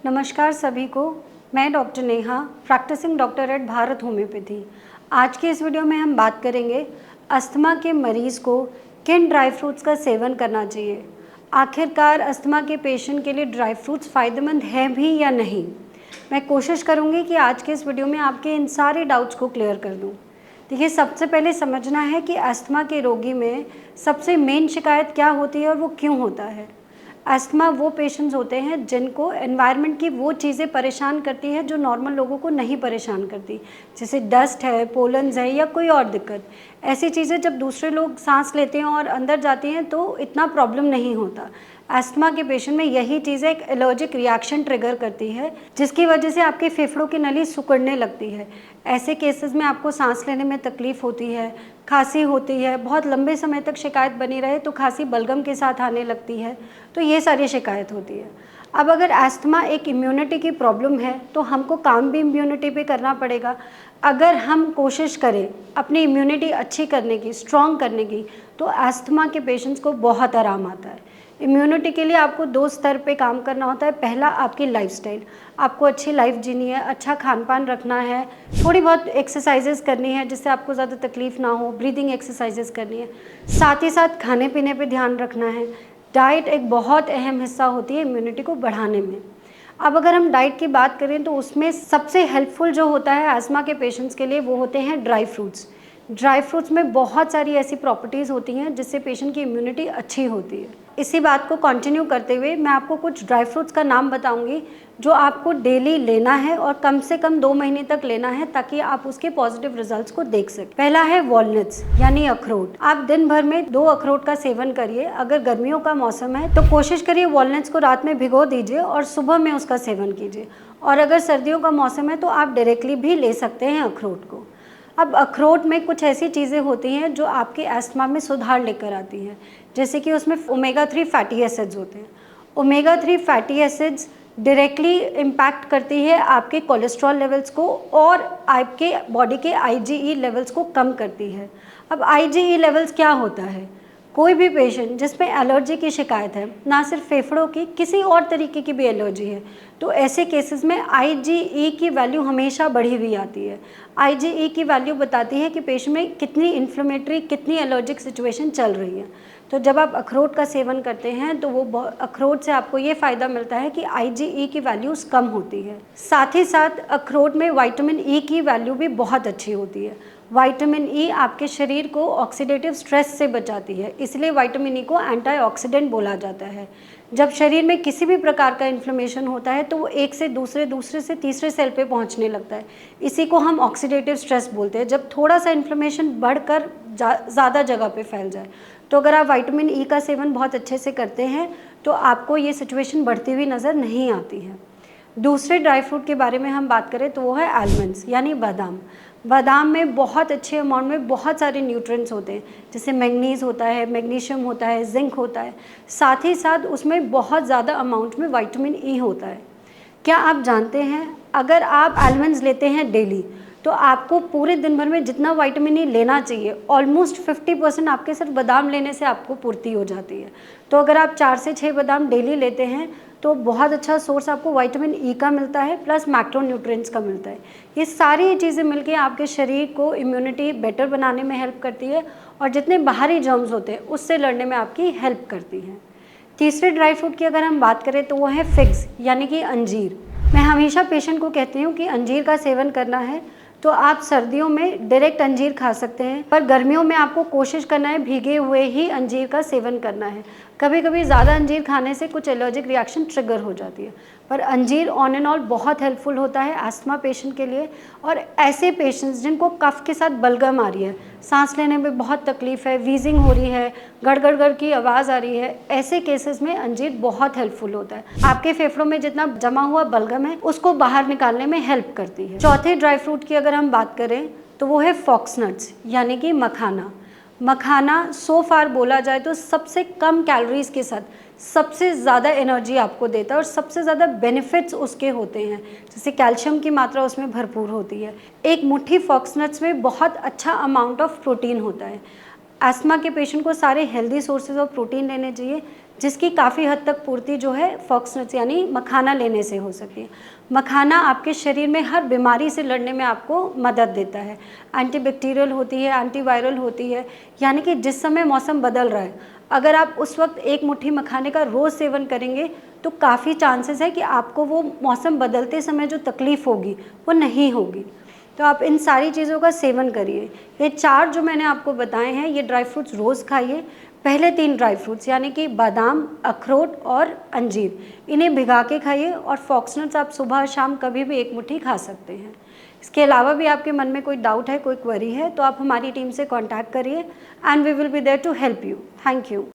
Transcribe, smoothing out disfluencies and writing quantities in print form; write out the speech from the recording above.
नमस्कार सभी को। मैं doctor Neha, practising doctor at Bharat homoeopathy. आज के इस वीडियो में हम बात करेंगे अस्थमा के मरीज़ को किन ड्राई फ्रूट्स का सेवन करना चाहिए। आखिरकार अस्थमा के पेशेंट के लिए ड्राई फ्रूट्स फ़ायदेमंद हैं भी या नहीं। मैं कोशिश करूँगी कि आज के इस वीडियो में आपके इन सारे डाउट्स को क्लियर कर दूँ। देखिए, सबसे पहले समझना है कि अस्थमा के रोगी में सबसे मेन शिकायत क्या होती है और वो क्यों होता है। अस्थमा वो पेशेंट्स होते हैं जिनको एनवायरनमेंट की वो चीज़ें परेशान करती है जो नॉर्मल लोगों को नहीं परेशान करती, जैसे डस्ट है, पोलन्स है या कोई और दिक्कत। ऐसी चीज़ें जब दूसरे लोग सांस लेते हैं और अंदर जाती हैं तो इतना प्रॉब्लम नहीं होता। अस्थमा के पेशेंट में यही चीज़ें एक एलर्जिक रिएक्शन ट्रिगर करती है, जिसकी वजह से आपके फेफड़ों की नली सिकुड़ने लगती है। ऐसे केसेस में आपको सांस लेने में तकलीफ़ होती है, खांसी होती है, बहुत लंबे समय तक शिकायत बनी रहे तो खांसी बलगम के साथ आने लगती है, तो ये सारी शिकायत होती है। अब अगर अस्थमा एक इम्यूनिटी की प्रॉब्लम है तो हमको काम भी इम्यूनिटी पे करना पड़ेगा। अगर हम कोशिश करें अपनी इम्यूनिटी अच्छी करने की, स्ट्रॉन्ग करने की, तो अस्थमा के पेशेंट्स को बहुत आराम आता है। इम्यूनिटी के लिए आपको 2 स्तर पे काम करना होता है। पहला, आपकी लाइफस्टाइल, आपको अच्छी लाइफ जीनी है, अच्छा खान पान रखना है, थोड़ी बहुत एक्सरसाइजेस करनी है जिससे आपको ज़्यादा तकलीफ़ ना हो, ब्रीदिंग एक्सरसाइजेस करनी है। साथ ही साथ खाने पीने पे ध्यान रखना है। डाइट एक बहुत अहम हिस्सा होती है इम्यूनिटी को बढ़ाने में। अब अगर हम डाइट की बात करें तो उसमें सबसे हेल्पफुल जो होता है अस्थमा के पेशेंट्स के लिए वो होते हैं ड्राई फ्रूट्स। ड्राई फ्रूट्स में बहुत सारी ऐसी प्रॉपर्टीज़ होती हैं जिससे पेशेंट की इम्यूनिटी अच्छी होती है। इसी बात को कंटिन्यू करते हुए मैं आपको कुछ ड्राई फ्रूट्स का नाम बताऊंगी जो आपको डेली लेना है और कम से कम 2 महीने तक लेना है ताकि आप उसके पॉजिटिव रिजल्ट्स को देख सकें। पहला है वॉलनट्स यानी अखरोट। आप दिन भर में 2 अखरोट का सेवन करिए। अगर गर्मियों का मौसम है तो कोशिश करिए वॉलनट्स को रात में भिगो दीजिए और सुबह में उसका सेवन कीजिए। और अगर सर्दियों का मौसम है तो आप डायरेक्टली भी ले सकते हैं अखरोट को। अब अखरोट में कुछ ऐसी चीज़ें होती हैं जो आपके अस्थमा में सुधार लेकर आती हैं, जैसे कि उसमें ओमेगा 3 फैटी एसिड्स होते हैं। Omega 3 fatty acids directly impact करती है आपके कोलेस्ट्रॉल लेवल्स को और आपके बॉडी के आईजीई लेवल्स को कम करती है। अब आईजीई लेवल्स क्या होता है? कोई भी पेशेंट जिसमें एलर्जी की शिकायत है, ना सिर्फ फेफड़ों की, किसी और तरीके की भी एलर्जी है, तो ऐसे केसेस में आईजीई की वैल्यू हमेशा बढ़ी हुई आती है। आईजीई की वैल्यू बताती है कि पेशेंट में कितनी इन्फ्लेमेटरी, कितनी एलर्जिक सिचुएशन चल रही है। तो जब आप अखरोट का सेवन करते हैं तो वो अखरोट से आपको ये फ़ायदा मिलता है कि आईजीई की वैल्यूज़ कम होती है। साथ ही साथ अखरोट में विटामिन ई की वैल्यू भी बहुत अच्छी होती है। विटामिन ई आपके शरीर को ऑक्सीडेटिव स्ट्रेस से बचाती है, इसलिए विटामिन ई को एंटीऑक्सीडेंट बोला जाता है। जब शरीर में किसी भी प्रकार का इन्फ्लेमेशन होता है तो वो एक से दूसरे, दूसरे से तीसरे सेल पे पहुंचने लगता है। इसी को हम ऑक्सीडेटिव स्ट्रेस बोलते हैं, जब थोड़ा सा इन्फ्लेमेशन बढ़कर ज़्यादा जगह पे फैल जाए। तो अगर आप विटामिन ई का सेवन बहुत अच्छे से करते हैं तो आपको ये सिचुएशन बढ़ती हुई नज़र नहीं आती है। दूसरे ड्राई फ्रूट के बारे में हम बात करें तो वो है आलमंड्स यानी बादाम। बादाम में बहुत अच्छे अमाउंट में बहुत सारे न्यूट्रिएंट्स होते हैं, जैसे मैंगनीज होता है, मैग्नीशियम होता है, जिंक होता है। साथ ही साथ उसमें बहुत ज़्यादा अमाउंट में विटामिन ई होता है। क्या आप जानते हैं, अगर आप आलमंड्स लेते हैं डेली तो आपको पूरे दिन भर में जितना विटामिन ई लेना चाहिए ऑलमोस्ट 50% आपके सिर्फ बादाम लेने से आपको पूर्ति हो जाती है। तो अगर आप 4 से 6 बादाम डेली लेते हैं तो बहुत अच्छा सोर्स आपको विटामिन ई का मिलता है, प्लस मैक्रोन्यूट्रिएंट्स का मिलता है। ये सारी चीज़ें मिलके आपके शरीर को इम्यूनिटी बेटर बनाने में हेल्प करती है और जितने बाहरी जर्म्स होते हैं उससे लड़ने में आपकी हेल्प करती हैं। तीसरे ड्राई फ्रूट की अगर हम बात करें तो वो है फिग्स यानी कि अंजीर। मैं हमेशा पेशेंट को कहती हूँ कि अंजीर का सेवन करना है तो आप सर्दियों में डायरेक्ट अंजीर खा सकते हैं, पर गर्मियों में आपको कोशिश करना है भीगे हुए ही अंजीर का सेवन करना है। कभी कभी ज़्यादा अंजीर खाने से कुछ एलर्जिक रिएक्शन ट्रिगर हो जाती है, पर अंजीर ऑन एंड ऑल बहुत हेल्पफुल होता है अस्थमा पेशेंट के लिए। और ऐसे पेशेंट्स जिनको कफ के साथ बलगम आ रही है, सांस लेने में बहुत तकलीफ़ है, वीजिंग हो रही है, गड़गड़ की आवाज़ आ रही है, ऐसे केसेस में अंजीर बहुत हेल्पफुल होता है। आपके फेफड़ों में जितना जमा हुआ बलगम है उसको बाहर निकालने में हेल्प करती है। चौथे ड्राई फ्रूट की अगर हम बात करें तो वो है फॉक्स नट्स यानी कि मखाना। मखाना सो फार बोला जाए तो सबसे कम कैलोरीज के साथ सबसे ज़्यादा एनर्जी आपको देता है और सबसे ज़्यादा बेनिफिट्स उसके होते हैं, जैसे कैल्शियम की मात्रा उसमें भरपूर होती है। एक मुट्ठी फॉक्स नट्स में बहुत अच्छा अमाउंट ऑफ प्रोटीन होता है। अस्थमा के पेशेंट को सारे हेल्दी सोर्सेज ऑफ प्रोटीन लेने चाहिए, जिसकी काफ़ी हद तक पूर्ति जो है फॉक्सनट्स यानी मखाना लेने से हो सकती है। मखाना आपके शरीर में हर बीमारी से लड़ने में आपको मदद देता है। एंटीबैक्टीरियल होती है, एंटीवायरल होती है, यानी कि जिस समय मौसम बदल रहा है, अगर आप उस वक्त एक मुट्ठी मखाने का रोज़ सेवन करेंगे तो काफ़ी चांसेस है कि आपको वो मौसम बदलते समय जो तकलीफ़ होगी वो नहीं होगी। तो आप इन सारी चीज़ों का सेवन करिए। ये 4 जो मैंने आपको बताए हैं, ये ड्राई फ्रूट्स रोज़ खाइए। पहले 3 ड्राई फ्रूट्स यानी कि बादाम, अखरोट और अंजीर, इन्हें भिगा के खाइए और फॉक्सनट्स आप सुबह शाम कभी भी एक मुट्ठी खा सकते हैं। इसके अलावा भी आपके मन में कोई डाउट है, कोई क्वेरी है, तो आप हमारी टीम से कॉन्टैक्ट करिए and we will be there to help you. Thank you.